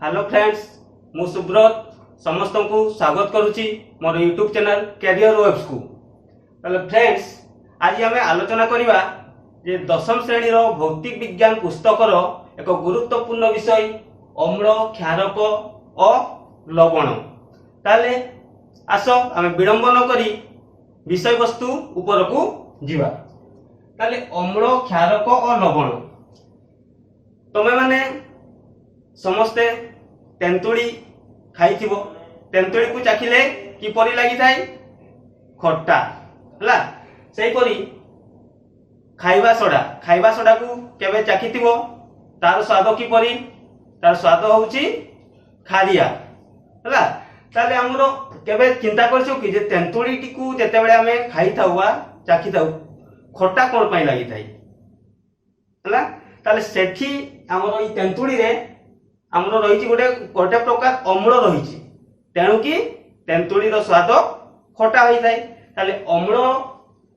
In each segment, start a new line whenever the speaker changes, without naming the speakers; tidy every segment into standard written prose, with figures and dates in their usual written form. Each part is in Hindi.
हेलो फ्रेंड्स, मु सुब्रत समस्त को स्वागत करुच्ची मोर यूट्यूब चैनल कैरियर वेब्स को। हेलो फ्रेंड्स, आज आम आलोचना करवा जे दशम श्रेणी भौतिक विज्ञान पुस्तकर एक गुरुत्वपूर्ण विषय अम्ल, क्षारक और लवण। ताले आस आम विलंब न करी विषय वस्तु ऊपर को जीवा। ताले अम्ल, क्षारक और लवण तमे माने समस्ते तेंतुड़ी खाई तेंतुड़ी को चाखिले किपरि लागि थाए खट्टा हला। सेही परी खाइबा सोडा को केबे चाखिथिबो तार स्वाद किपरि, तार स्वाद होउची खारिया हला। ताले हमरो केबे चिंता करछो कि जे तेंतुड़ी टिकु जेते बेले हमें खाई थाउवा चाखि थाउ खट्टा कोन पई लागि थाए हला। ताले सेठी हमरो ई तेंतुड़ी रे हमरो रहिछि गोटे प्रकार अम्ल रहिछि, तेणु कि तेंतुड़ी रो स्वाद खट्टा होई थाए। ताले अम्ल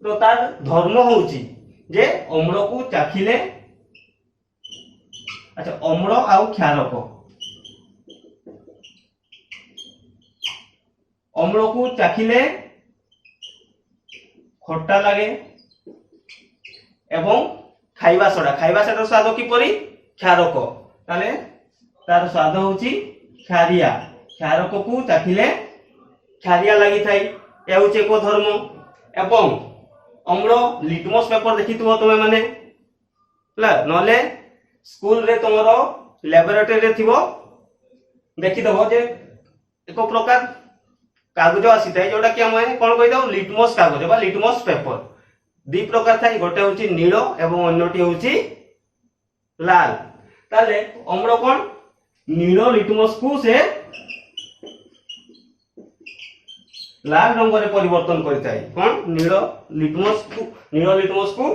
रो तार धर्म होउछि जे अम्ल को चाखिले, अच्छा अम्ल आउ क्षारक, अम्ल को चाखिले खट्टा लागे एवं खाइबा सोडा स्वाद किपरि क्षारक, ताले तार स्वाद होउछि क्षारिया, क्षारक को चाखिले क्षारिया लागि थाई, ए होउछि एको धर्म। एवं अम्ल लिटमस पेपर देखिथुबो तमे माने ला नले स्कूल रे तमरो लैबोरेटरी रे थिबो देखिदबो जे एको प्रकार कागज आसी थाई जोटा कि हम कोन कहि दउ लिटमस कागज बा लिटमस पेपर। दी प्रकार थाई, गोटे होउछि नील एवं अन्यटी होउछि लाल। ताले अम्ल कोन नील लिटमस को से लाल रंग रे परिवर्तन करथाय। कोन नील लिटमस को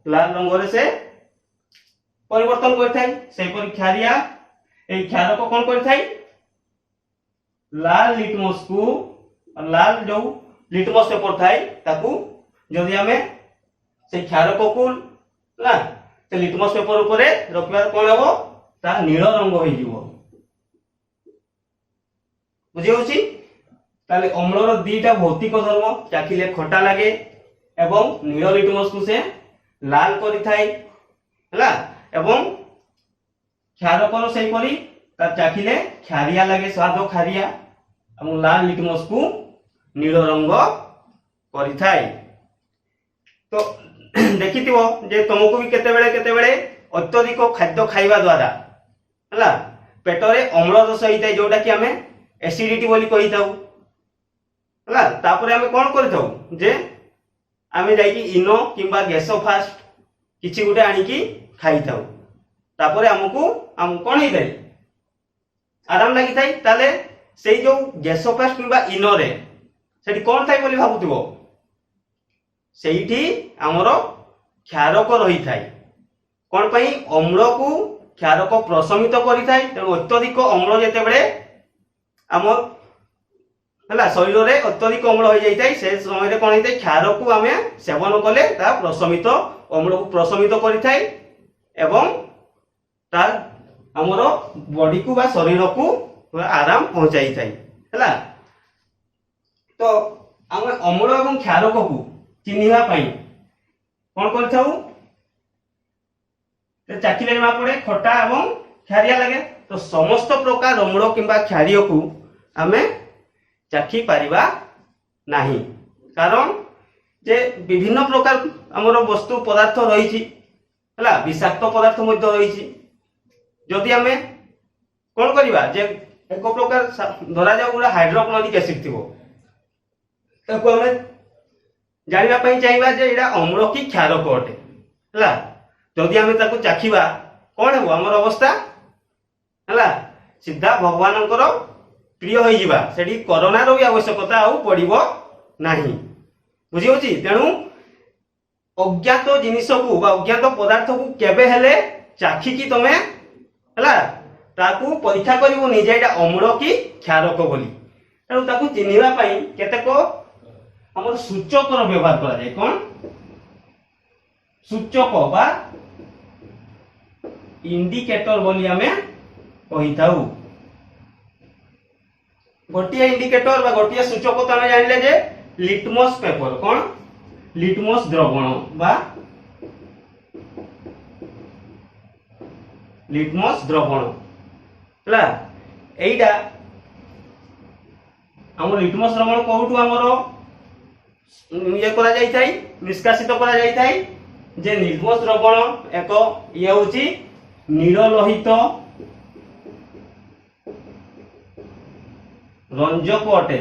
लाल रंग रे से परिवर्तन करथाय। सेही परि क्षारिया ए क्षारक कोन करथाय लाल लिटमस को, लाल जो लिटमस पेपर थाय ताकू जदि हमें से क्षारक को ना से लिटमस पेपर ऊपर रखिबार कोन हेबो ता नील रंग होई जीवो। बुझी होउची। ताले अम्लर दीटा भौतिक धर्म, चाखिले खट्टा लागे एवं नील लिटमस को से लाल करि थाए हला। एवं क्षारकर सेही परि ता चाखिले क्षारिया लागे, स्वाद खारिया एवं लाल लिटमस को नील रंग करि थाए। तो देखिथिबो जे तुमको भी केते बेले अत्यधिक खाद्य खाइबा द्वारा हला पेटरे अम्ल दोष होइताय, जोटा कि हमें एसिडिटी बोली कहि थाउ हला। तापरे हमें कोन करि थाउ जे हमें जाई इनो किबा गैसो फास्ट किछि गुटे आनी की खाइ थाउ, तापरे हमको कोन हेइ थाय आराम लागि थाय। ताले सेई जो गैसो फास्ट किबा इनो रे सेठी कोन थाय बोली भाबुथिबो, सेठी हमरो क्षारक रही थाए। कोन पई अम्ल को क्षारक प्रशमित करि थाए, तेणु अत्यधिक अम्ल जेते बेले हम हला शरीर रे अत्यधिक अम्ल हो जाई थाए, से समय रे कोन हेइ थाए क्षारक को हमें सेवन कले ता प्रशमित अम्ल को प्रशमित करि थाए एवं तार हमरो बॉडी को बा शरीर को आराम पहुंचाई थाए हला। तो हम अम्ल एवं क्षारक को चिन्हिबा पई कोन करथाउ ते चाखिले जमा पड़े खट्टा एवं क्षारिया लगे। तो समस्त प्रकार अम्ल किंबा क्षारिय को हमें चाखी पारिबा नाही, कारण जे विभिन्न प्रकार हमर वस्तु पदार्थ रहिछि हला, विषाक्त पदार्थ मध्य रहिछि। जदि हमें कोन करिबा जे एक प्रकार धरा जाउ गुडा हाइड्रोक्लोरिक एसिड थिबो, ताको हमें जानिबा पई चाहिबा जे एडा अम्ल की क्षारक अटे हला। जदि हमें ताको चाखिबा कोन हेबो हमर अवस्था हला सीधा भगवानंकर प्रिय होई जिबा, सेडी कोरोना रो भी आवश्यकता आउ पड़िबो नाही। बुझी होची। तेणु अज्ञात जिनिस को बा अज्ञात पदार्थ को केबे हेले चाखी की तमे हला ताकू परीक्षा करिवो नि जे एडा अम्ल की क्षारक बोली। तेणु ताकू चिन्हिबा पई केतेको हमर सूचक व्यवहार करा जाय। कोन सूचक बा इंडिकेटर बोली हमें कही थाउ गोटे इंडिकेटर बा गोटे सूचक तो आम जानिले जे लिटमस पेपर कौन लिटमस द्रवण बा लिटमस द्रवण हला एइडा हम लिटमस द्रवण कोठू हमरो ये करा जाई थाई निष्कासित करा जाई थाई जे लिटमस द्रवण एक ये होची नील लोहित रंजक अटे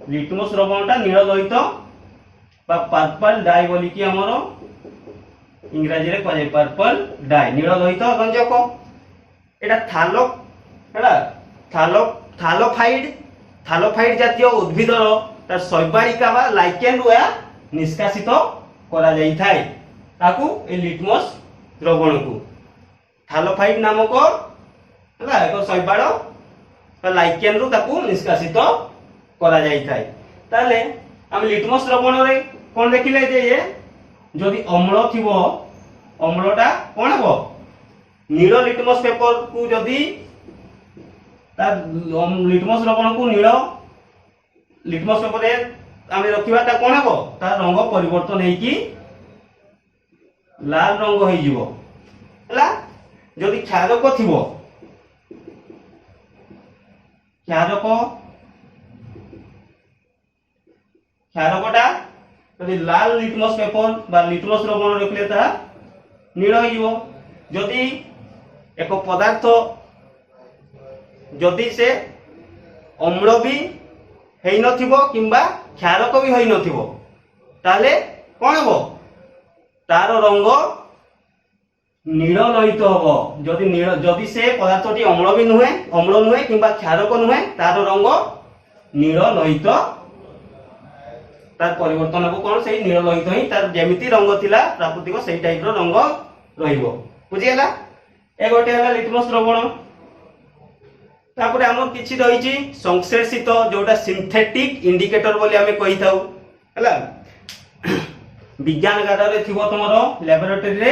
लिटमस द्रवणटा नील लोहित बा पर्पल डाई बोली कि हमरो इंग्रजी रे कहे पर्पल डाई नील लोहित रंजक एटा थालक हैला थालोफाइड जातीय उद्भिदर तार शैवालिका बा लाइकेन रुआ निष्कासित करा जाई थाए ताकू ए लिटमस द्रवण को थालोफाइड नामक हैला एक शैवाल बा लाइकेन रु ताकू निष्कासित करा जाई थाए ताले हम लिटमस द्रवण रे कोन देखिले जे ये जदि अम्ल थिबो अम्लटा कोन हबो नील लिटमस पेपर को जदि तार लिटमस द्रवण को नील लिटमस पेपर रे आमे रखिबा ता कोन हबो तार रंग परिवर्तन हेई कि लाल रंग होई जिवो हला जदि क्षारक थिबो क्षारकटा जदि लाल लिटमस पेपर बा लिटमस द्रवण रखले ता नील होई जिवो जदि एक पदार्थ जदि से अम्ल भी हेई नथिबो किंबा क्षारक भी होई नथिबो ताले कोन हबो तार रंग नील लोहित हबो जदि से पदार्थटी अम्ल नुहे किंबा क्षारक नुहे तार रंग नील लोहित तार परिवर्तन हबो कोन सेही नील लोहित ही तार जेमिति रंग थिला प्राकृतिक सेही टाइप रो रंग रहिबो बुझियला ए गोटे हला लिटमस द्रवण तापर हमर किछि रहिछि संश्लेषित जोटा सिंथेटिक इंडिकेटर बोली हमें कहि थाउ हला विज्ञान गार रे थिबो तमरो लैबोरेटरी रे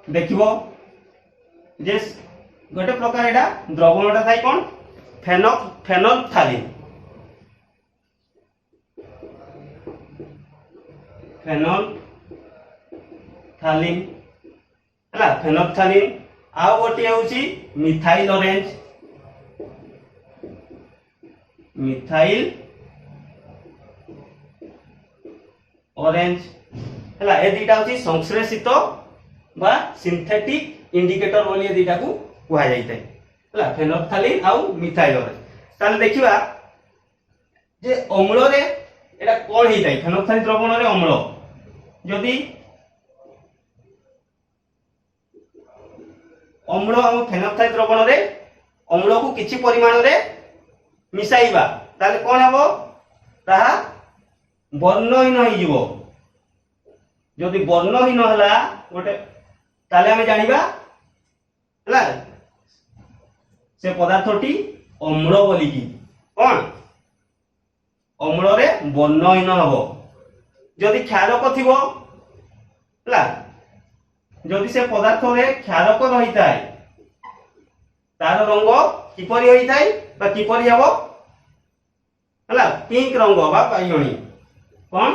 देखिबो जे गोटे प्रकार एटा द्रवणटा थाई कोन फेनोल्फथालीन हला फेनोल्फथालीन आ गोटे होची मिथाइल ऑरेंज हला ए दीटा होची संश्लेषित बा सिंथेटिक इंडिकेटर बोली ए दीटा को कुहा जाई थाए हला फेनोल्फथालीन आ मिथाइल ऑरेंज ताले देखिबा जे अम्ल रे एटा कोन हेई थाए फेनोल्फथालीन द्रवण रे अम्ल जदि अम्ल और फेनोल्फथालीन द्रवण रे अम्ल को किछि परिमाण रे मिसाइबा ताले कोन हबो ताहा वर्णहीन होई जिवो जदि वर्णहीन हला गोटे ताले हमें जानिबा हला से पदार्थटी अम्ल बोली कि कोन अम्ल रे वर्णहीन हबो जदि क्षारक थिबो हला जदि से पदार्थ रे क्षारक रही थाए तार रंग किपरि होई थाए बा किपरि हबो हला पिंक रंग बा बाइगणी कोन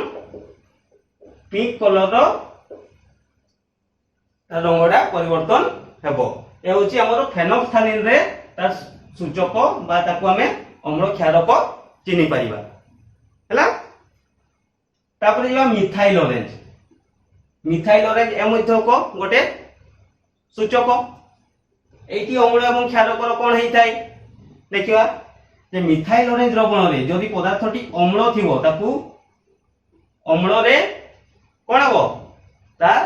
पिंक कलर रो रंगडा परिवर्तन हेबो ए होची हमर फेनोल्फथालीन रे तार सूचक बा ताको हमें अम्ल क्षारक चिनि परिबा हला तापर जेबा मिथाइल ऑरेंज ए मध्य को गोटे सूचक एटी अम्ल एवं क्षारक कोन हेई थाए देखिबा जे मिथाइल ऑरेंज द्रवण रे जदि पदार्थटी अम्ल थिबो ताकू अम्ल रे कोन हबो तार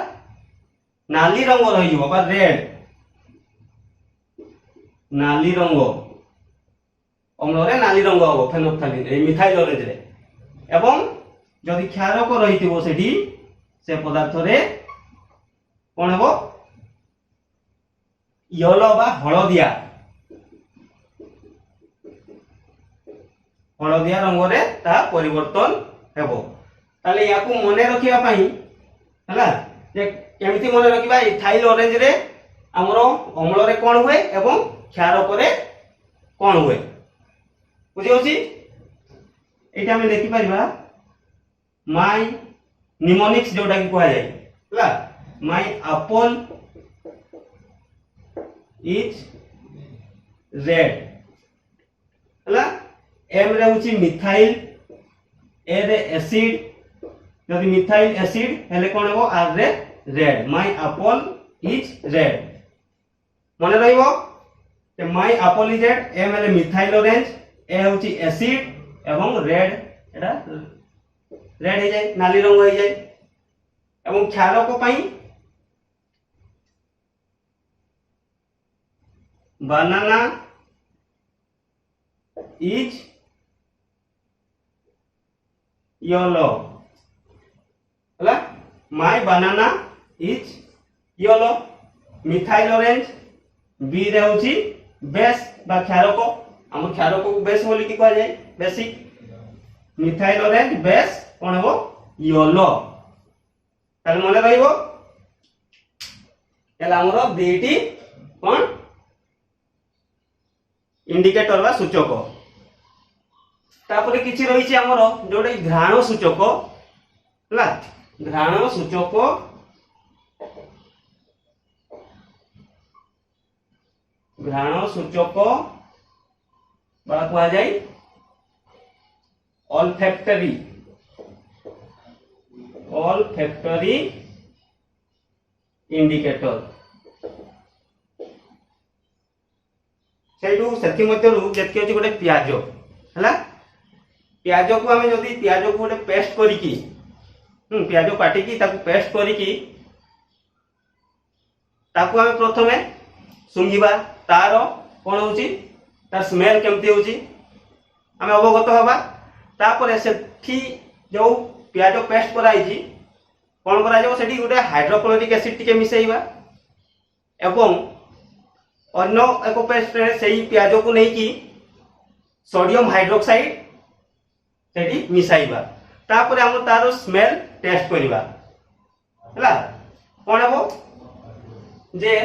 नाली रंग रहि जिवो बा रेड नाली रंग अम्ल रे नाली रंग हबो फेनोल्फथालीन ए मिथाइल ऑरेंज रे एवं जदि क्षारक रहिथिबो सेठी से पदार्थ रे कोन हबो येलो बा हळदिया रंग रे ता परिवर्तन हेबो ताले याकू मने रखिबा पई हला जे केमिति मने रखिबा इथाइल ऑरेंज रे हमरो अम्ल रे कोन हुए एवं क्षारक रे कोन हुए बुझि होची एटा हमें लिखि परिबा माय निमोनिक्स जोटा कि कहा जाए हला माय एप्पल इज रेड हला एम रे होची मिथाइल ए रे एसिड जदि मिथाइल एसिड हेले कोन हो आर रे red my apple is red मन रहिबो कि माय एप्पल इज रेड एम हेले मिथाइल ऑरेंज ए होची एसिड एवं रेड एटा रेड हो जाए नाली रंग हो जाए एवं क्षारक पई बनाना इज येलो हला my banana is yellow methyl orange बी रे होची बेस बा क्षारक हम क्षारक को बेस बोली कि कहा जाए बेसिक मिथाइल ऑरेंज बेस कोन हो येलो ताले मने रहिबो एला हमरो बीटी कोन इंडिकेटर बा सूचक तापरे किछि रहिछि हमरो जोडे घ्राण सूचक हला घ्राण सूचक बा कहा जाए olfactory इंडिकेटर सेठू सेथि मध्यरु जेति अछि गोटे प्याज हला प्याज को हमें जदी प्याज को गोटे पेस्ट करी की प्याज काटी की ताकू पेस्ट करी की ताकू हमें प्रथमे सुंघिबा तार कोन होची तार स्मेल केमती होची हमें अवगत हवा तापर सेठी जो प्याज पेस्ट कराई छी कोन करा जाओ सेठी गोटे हाइड्रोक्लोरिक एसिड टिके मिसेइबा एवं अन्य एक पेस्ट रे सेही प्याज को नहीं की सोडियम हाइड्रोक्साइड सेठी मिसाइबा तापर हम तार स्मेल टेस्ट करिबा हला कोन हेबो जे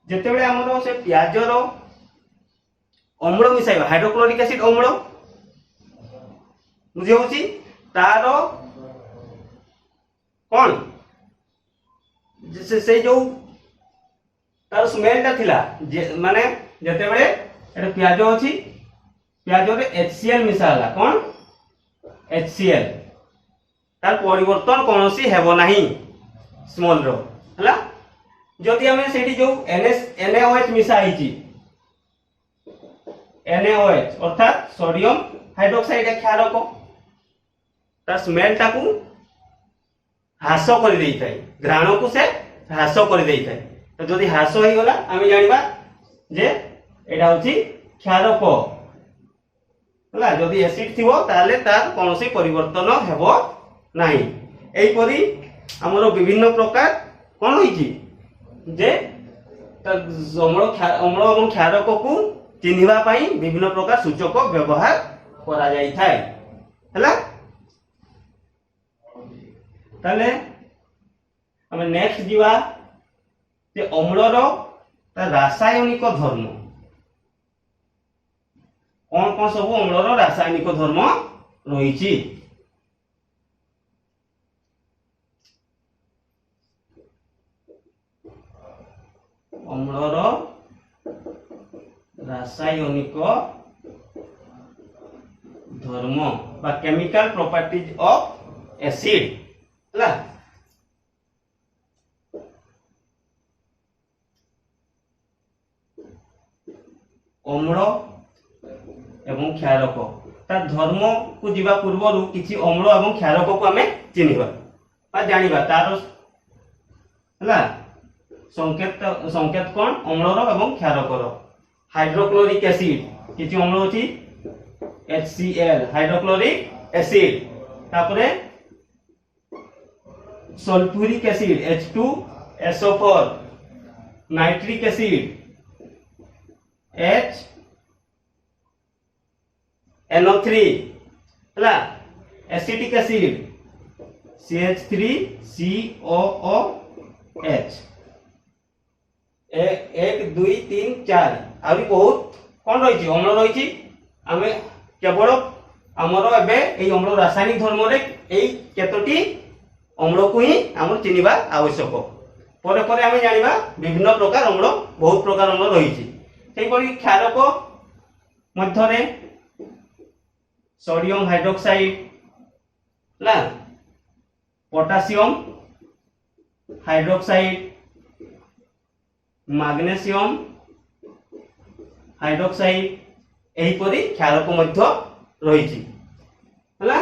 जेते बेले हमरो से प्याज रो अम्ल मिसाइबा हाइड्रोक्लोरिक एसिड अम्ल बुझे होची तार कोन जैसे से जो तार स्मेल ता थिला माने जेते बेले एटा प्याज अछि प्याज रे HCl मिसाला कोन HCl तार परिवर्तन कोनोसी हेबो नाही स्मॉल रो हला जदि हमें सेठी जो NaOH मिसा आइची NaOH अर्थात सोडियम हाइड्रोक्साइड क्षारक तार स्मेल टाकू ह्रास कर देई थाए घ्राण को से ह्रास कर देई थाए तो जदि ह्रास होई गला आमे जानिबा जे एटा होची क्षारक हला जदि एसिड थिबो ताले तार कोनोसी परिवर्तन हेबो नाही एई परी हमरो विभिन्न प्रकार कोन होईची जे अम्ल एवं क्षारक को चिन्हिबा पाई विभिन्न प्रकार सूचक व्यवहार करा जाई थाए हला ताले हम नेक्स्ट जीवा जे अम्लर रासायनिक धर्म कौन कौन सब अम्लर रासायनिक धर्म रही अम्लर रासायनिक धर्म बा केमिकल प्रॉपर्टीज ऑफ एसिड हला अम्ल एवं क्षारक तार धर्म को जीवा पूर्व किसी अम्ल एवं क्षारक को हमें चिन्हिबा बा जानिबा तार हला संकेत संकेत कोन अम्लर एवं क्षारकर हाइड्रोक्लोरिक एसिड किछि अम्ल अछि HCl हाइड्रोक्लोरिक एसिड तापरे sulphuric acid H2SO4 nitric acid HNO3 हला एसिटिक एसिड CH3COOH 1 2 3 4 आउरी बहुत कोन रही अम्ल रही आमे केवल आमर एबे एई अम्ल रासायनिक धर्म रे एई केतोटी अम्ल को ही आमर चिनिबा आवश्यक। परे परे आमे जानिबा विभिन्न प्रकार अम्ल, बहुत प्रकार अम्ल रहिछि। सेहि परि क्षारक मध्य रे सोडियम हाइड्रोक्साइड ला, पोटासियम हाइड्रोक्साइड, मैग्नीशियम हाइड्रोक्साइड एही परि क्षारक मध्य रहिछि हला।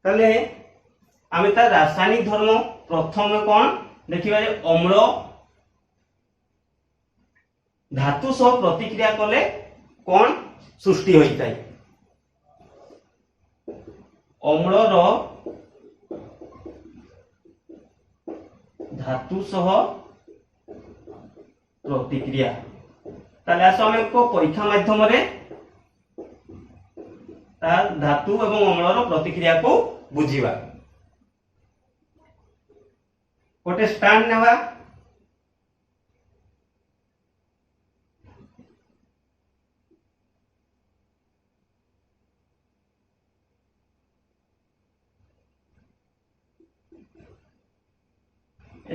तले आमे ता रासायनिक धर्म प्रथम कोन देखिबा जे अम्ल धातु सह प्रतिक्रिया कले कोन सृष्टि होइताय। अम्लर धातु सह प्रतिक्रिया ताले आसो आमे को परीक्षा माध्यम रे तार धातु एवं अम्लर प्रतिक्रिया को बुझीबा। गोटे स्टैंड नेबा,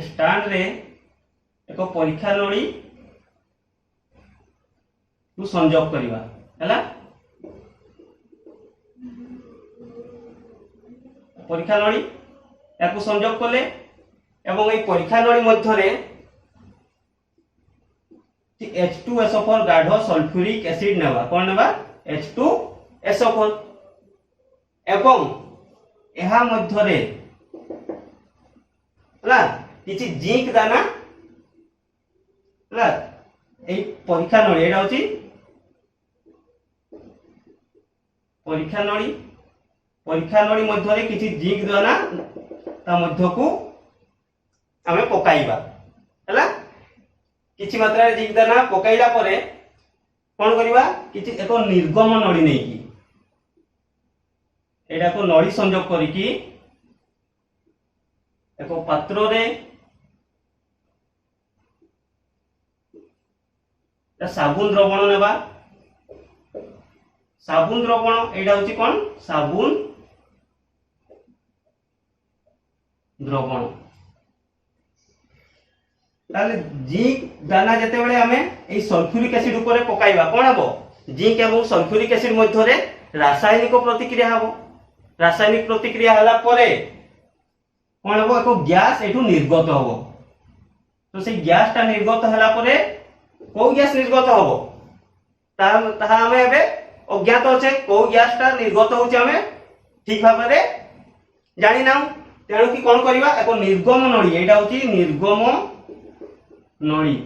स्टैंड रे एक परीक्षा नली को संयोग करिवा हैला। परीक्षा नली याकू संयोग कले एवं ए परीक्षा नली मध्य रे H2SO4 गाढ़ सल्फ्यूरिक एसिड नेबा। कोन नेबा? H2SO4 एवं एहा मध्य रे हला किछि जिंक दाना हला। ए परीक्षा नली एटा होची परीक्षा नली। परीक्षा नली मध्य रे किछि जिंक दाना ता मध्य को आमे पकाइबा हला। किछि मात्रा रे जिंक दाना पकाइला परे कोन करिबा किछि एको निर्गम नली नै की एटा को नली संयोग करी की एको पात्र रे साबुन द्रवण नेबा। साबुन द्रवण एटा होची कोन साबुन द्रवण। ताले जिंक दाना जते बेले हमें ए सल्फ्यूरिक एसिड ऊपर पकाइबा कोन हबो जिंक एवं सल्फ्यूरिक एसिड मध्य रे रासायनिक प्रतिक्रिया हबो। रासायनिक प्रतिक्रिया हला परे कोन हबो एको गैस एठू निर्गत हबो। तो से गैस ता निर्गत हला परे को गैस निर्गत हबो ता हमें एबे अज्ञात अछि। को गैस ता निर्गत होछि हमें ठीक भाबे रे जानि नाउ। तेणु कि कोन करिबा एको निर्गम नळी एटा होछि निर्गम नळी।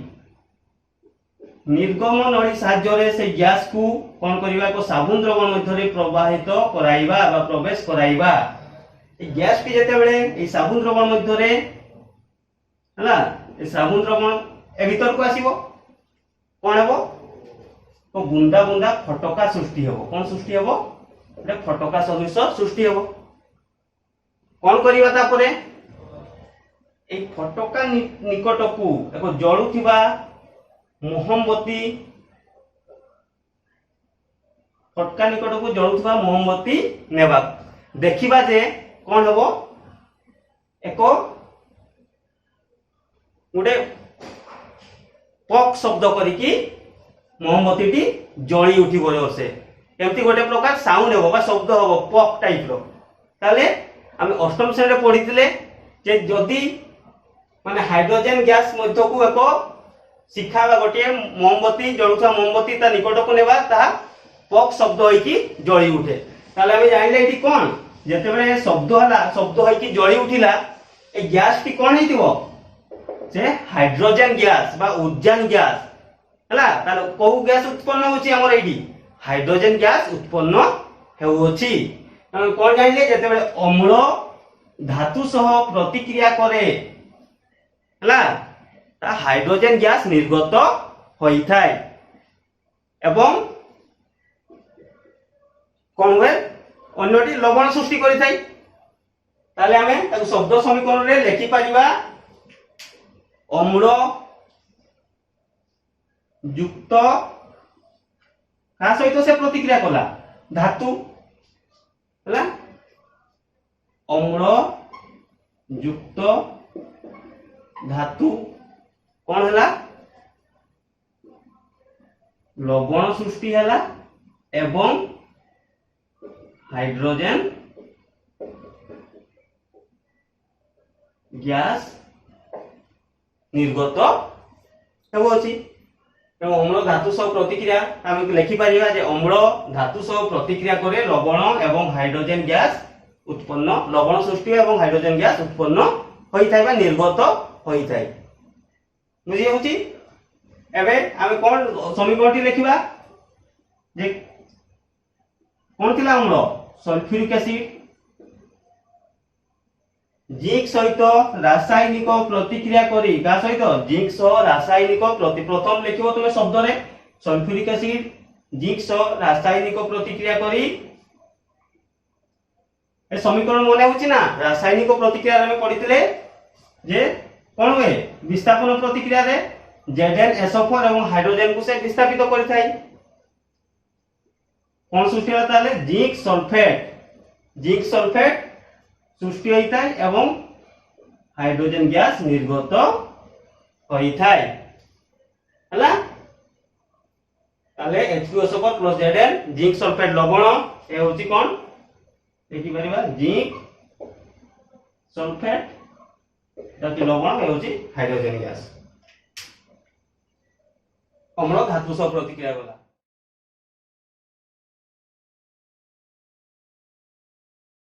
निर्गम नळी साहाय्य रे से गैस को कोन करिबा एको साबुन द्रवण मध्य रे प्रवाहित कराइबा बा प्रवेश कराइबा। ए गैस के जते बेले ए साबुन द्रवण मध्य रे हला ए साबुन द्रवण ए भीतर को आसीबो कोन हबो तो बुंदा बुंदा फटका सृष्टि हबो। कोन सृष्टि हबो एटा फटका सदृश सृष्टि हबो। कोन करिबा ता परे ए फटका निकट को एको जळुथिबा मोहमबत्ती फटका निकट को जळुथिबा मोहमबत्ती नेबा। देखिबा जे कोन हबो एको उडे पक शब्द करिकी मोहमबत्ती टी जळी उठिबो जोरसे एमती गोटे प्रकार साउंड हबो बा शब्द हबो पक टाइप रो। ताले आमे अष्टम श्रेणी रे पढिथिले जे जदी माने हाइड्रोजन गैस मध्य को एको शिखा बा गोटे मोमबत्ती जळुथा मोमबत्ती ता निकट को नेबा ता पक शब्द होई की जळी उठे। ताले आमे जानिले एठी कोन जते बेले शब्द हला शब्द होई की जळी उठिला ए गैस टी कोन हेतिबो से हाइड्रोजन गैस बा उद्यान गैस हला। ताले को गैस उत्पन्न होची हमर एठी हाइड्रोजन गैस उत्पन्न हेउछि। कोन जानिले जते बेले अम्ल धातु सह प्रतिक्रिया करे हला ता हाइड्रोजन गैस निर्गत होई थाय एवं कोन वे अन्यटी लवण सृष्टि करि थाय। ताले हमें ताको शब्द समीकरण रे लेखि परिबा अम्ल युक्त का सहित से प्रतिक्रिया कला धातु हला अम्ल युक्त धातु कौन हला लवण सृष्टि हला एवं हाइड्रोजन गैस निर्गत होउछि एवं अम्ल धातु सह प्रतिक्रिया आम लिखि परिबा जे अम्ल धातु सह प्रतिक्रिया करे लवण एवं हाइड्रोजन गैस उत्पन्न लवण सृष्टि एवं हाइड्रोजन गैस उत्पन्न होई थाइबा निर्गत होई थाइ बुझी होउछि एबे आमे कोन समीकरणटी लिखिबा जे कोन थिला अम्ल सल्फ्यूरिक एसिड जिंक सहित रासायनिक प्रतिक्रिया करी का सहित जिंक सह रासायनिक प्रथम लिखिबो तुमे शब्द रे सल्फ्यूरिक एसिड जिंक सह रासायनिक प्रतिक्रिया करी ए समीकरण मने होछि ना रासायनिक प्रतिक्रिया रे पढितले जे कोन होए विस्थापन प्रतिक्रिया रे ZnSO4 एवं हाइड्रोजन को से विस्थापित करि थाई कोन सृष्टि होता है जिंक सल्फेट सृष्टि होता है एवं हाइड्रोजन गैस निर्गत होता है हला ताले H2SO4 plus Zn zinc sulphate लवण ए होची कोन देखि परिबा जिंक सल्फेट ताकि लवण ए होची हाइड्रोजन गैस अम्ल धातु सह प्रतिक्रिया गला।